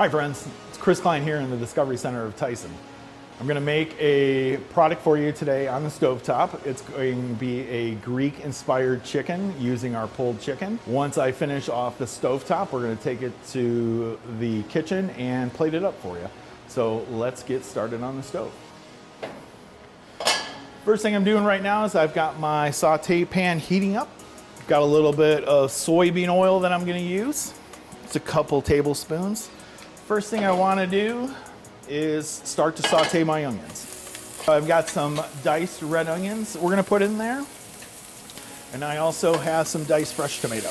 Hi friends, it's Chris Kline here in the Discovery Center of Tyson. I'm going to make a product for you today on the stovetop. It's going to be a Greek-inspired chicken using our pulled chicken. Once I finish off the stovetop, we're going to take it to the kitchen and plate it up for you. So let's get started on the stove. First thing I'm doing right now is I've got my saute pan heating up. I've got a little bit of soybean oil that I'm going to use. It's a couple tablespoons. First thing I want to do is start to saute my onions. I've got some diced red onions we're going to put in there. And I also have some diced fresh tomato.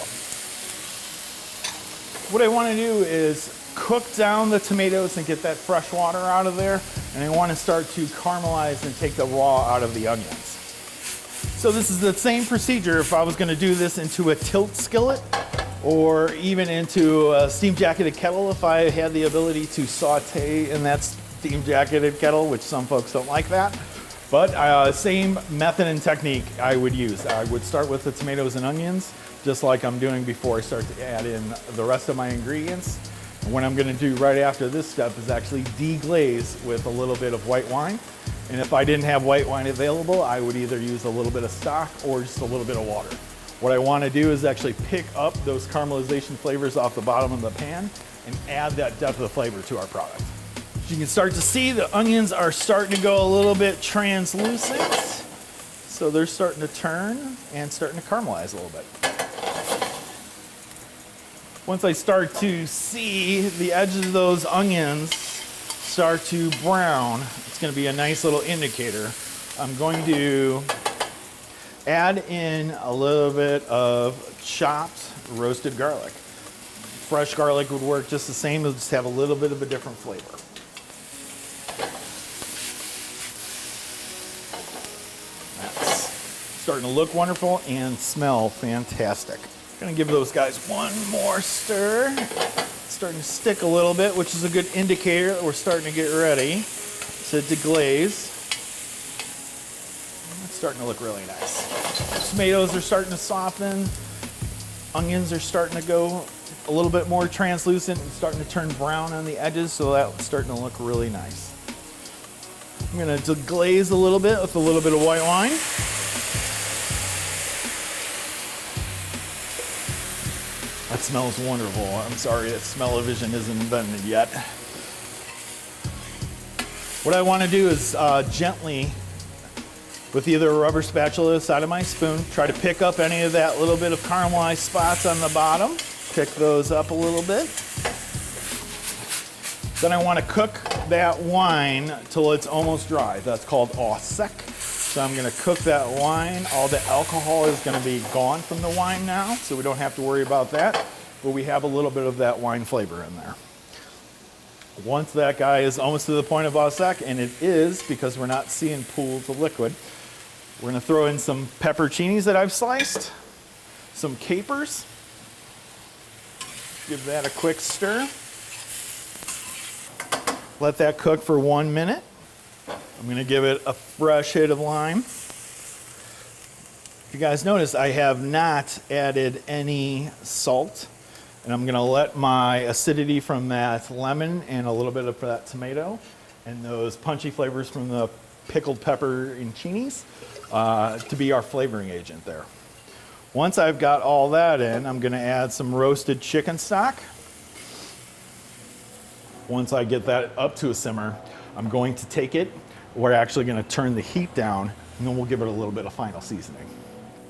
What I want to do is cook down the tomatoes and get that fresh water out of there. And I want to start to caramelize and take the raw out of the onions. So this is the same procedure if I was going to do this into a tilt skillet or even into a steam jacketed kettle if I had the ability to saute in that steam jacketed kettle, which some folks don't like that. But same method and technique I would use. I would start with the tomatoes and onions, just like I'm doing before I start to add in the rest of my ingredients. And what I'm gonna do right after this step is actually deglaze with a little bit of white wine. And if I didn't have white wine available, I would either use a little bit of stock or just a little bit of water. What I want to do is actually pick up those caramelization flavors off the bottom of the pan and add that depth of flavor to our product. As you can start to see, the onions are starting to go a little bit translucent. So they're starting to turn and starting to caramelize a little bit. Once I start to see the edges of those onions start to brown, it's going to be a nice little indicator. I'm going to add in a little bit of chopped roasted garlic. Fresh garlic would work just the same, it'll just have a little bit of a different flavor. That's starting to look wonderful and smell fantastic. Gonna give those guys one more stir. It's starting to stick a little bit, which is a good indicator that we're starting to get ready to deglaze. Starting to look really nice. Tomatoes are starting to soften. Onions are starting to go a little bit more translucent and starting to turn brown on the edges, so that's starting to look really nice. I'm gonna deglaze a little bit with a little bit of white wine. That smells wonderful. I'm sorry that smell-o-vision isn't invented yet. What I want to do is gently, with either a rubber spatula side of my spoon, try to pick up any of that little bit of caramelized spots on the bottom. Pick those up a little bit. Then I want to cook that wine till it's almost dry. That's called au sec. So I'm going to cook that wine. All the alcohol is going to be gone from the wine now, so we don't have to worry about that. But we have a little bit of that wine flavor in there. Once that guy is almost to the point of au sec, and it is because we're not seeing pools of liquid, we're going to throw in some pepperoncinis that I've sliced, some capers. Give that a quick stir. Let that cook for 1 minute. I'm going to give it a fresh hit of lime. If you guys notice, I have not added any salt. And I'm going to let my acidity from that lemon and a little bit of that tomato and those punchy flavors from the pickled pepperoncinis to be our flavoring agent there. Once I've got all that in, I'm going to add some roasted chicken stock. Once I get that up to a simmer, I'm going to take it. We're actually going to turn the heat down, and then we'll give it a little bit of final seasoning.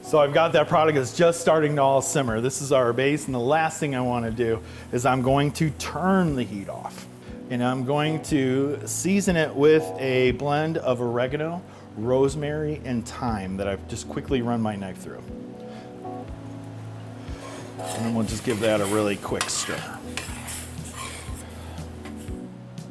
So I've got that product that's just starting to all simmer. This is our base, and the last thing I want to do is I'm going to turn the heat off. And I'm going to season it with a blend of oregano, rosemary, and thyme that I've just quickly run my knife through. And then we'll just give that a really quick stir.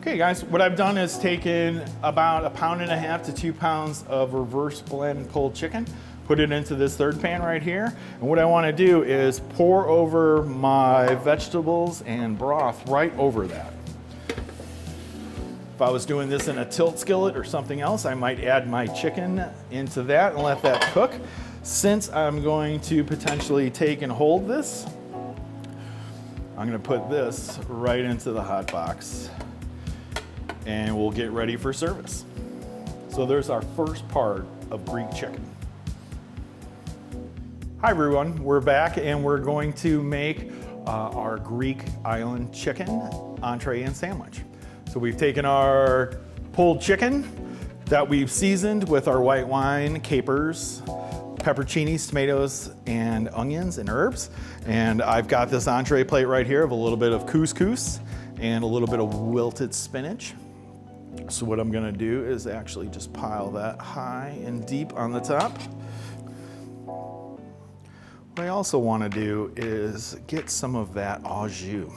Okay guys, what I've done is taken about 1.5 pounds to 2 pounds of reverse blend pulled chicken, put it into this third pan right here. And what I want to do is pour over my vegetables and broth right over that. If I was doing this in a tilt skillet or something else, I might add my chicken into that and let that cook. Since I'm going to potentially take and hold this, I'm gonna put this right into the hot box and we'll get ready for service. So there's our first part of Greek chicken. Hi everyone, we're back and we're going to make our Greek island chicken entree and sandwich. So we've taken our pulled chicken that we've seasoned with our white wine, capers, pepperoncinis, tomatoes, and onions and herbs. And I've got this entree plate right here of a little bit of couscous and a little bit of wilted spinach. So what I'm gonna do is actually just pile that high and deep on the top. What I also wanna do is get some of that au jus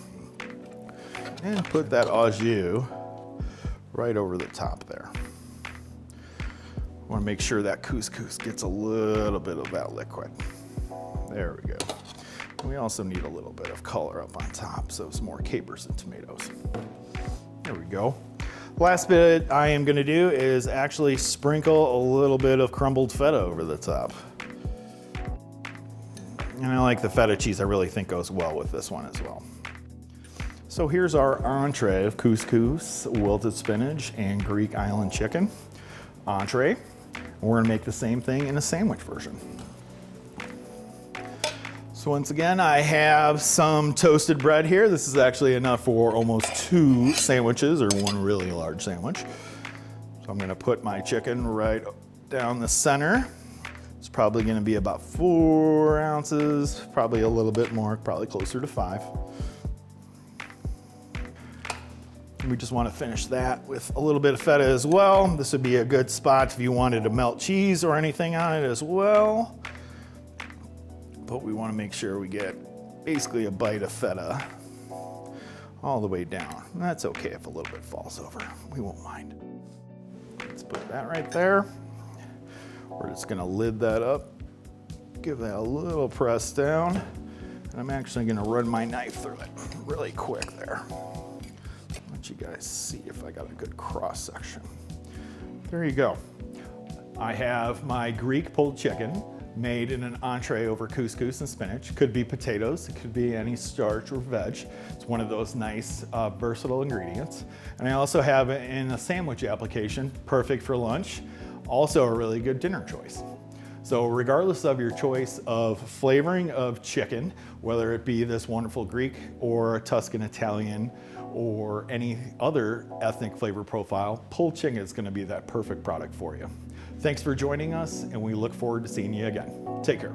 and put that au jus right over the top there. I wanna make sure that couscous gets a little bit of that liquid. There we go. We also need a little bit of color up on top, so some more capers and tomatoes. There we go. Last bit I am gonna do is actually sprinkle a little bit of crumbled feta over the top. And I like the feta cheese, I really think goes well with this one as well. So here's our entree of couscous, wilted spinach, and Greek island chicken. Entree. We're gonna make the same thing in a sandwich version. So once again, I have some toasted bread here. This is actually enough for almost 2 sandwiches or one really large sandwich. So I'm gonna put my chicken right down the center. It's probably gonna be about 4 ounces, probably a little bit more, probably closer to 5. We just want to finish that with a little bit of feta as well. This would be a good spot if you wanted to melt cheese or anything on it as well. But we want to make sure we get basically a bite of feta all the way down. And that's okay if a little bit falls over. We won't mind. Let's put that right there. We're just going to lid that up. Give that a little press down. And I'm actually going to run my knife through it really quick there. Let you guys see if I got a good cross section. There you go. I have my Greek pulled chicken made in an entree over couscous and spinach. Could be potatoes, it could be any starch or veg. It's one of those nice versatile ingredients. And I also have it in a sandwich application, perfect for lunch. Also a really good dinner choice. So regardless of your choice of flavoring of chicken, whether it be this wonderful Greek or Tuscan Italian or any other ethnic flavor profile, pulled chicken is going to be that perfect product for you. Thanks for joining us, and we look forward to seeing you again. Take care.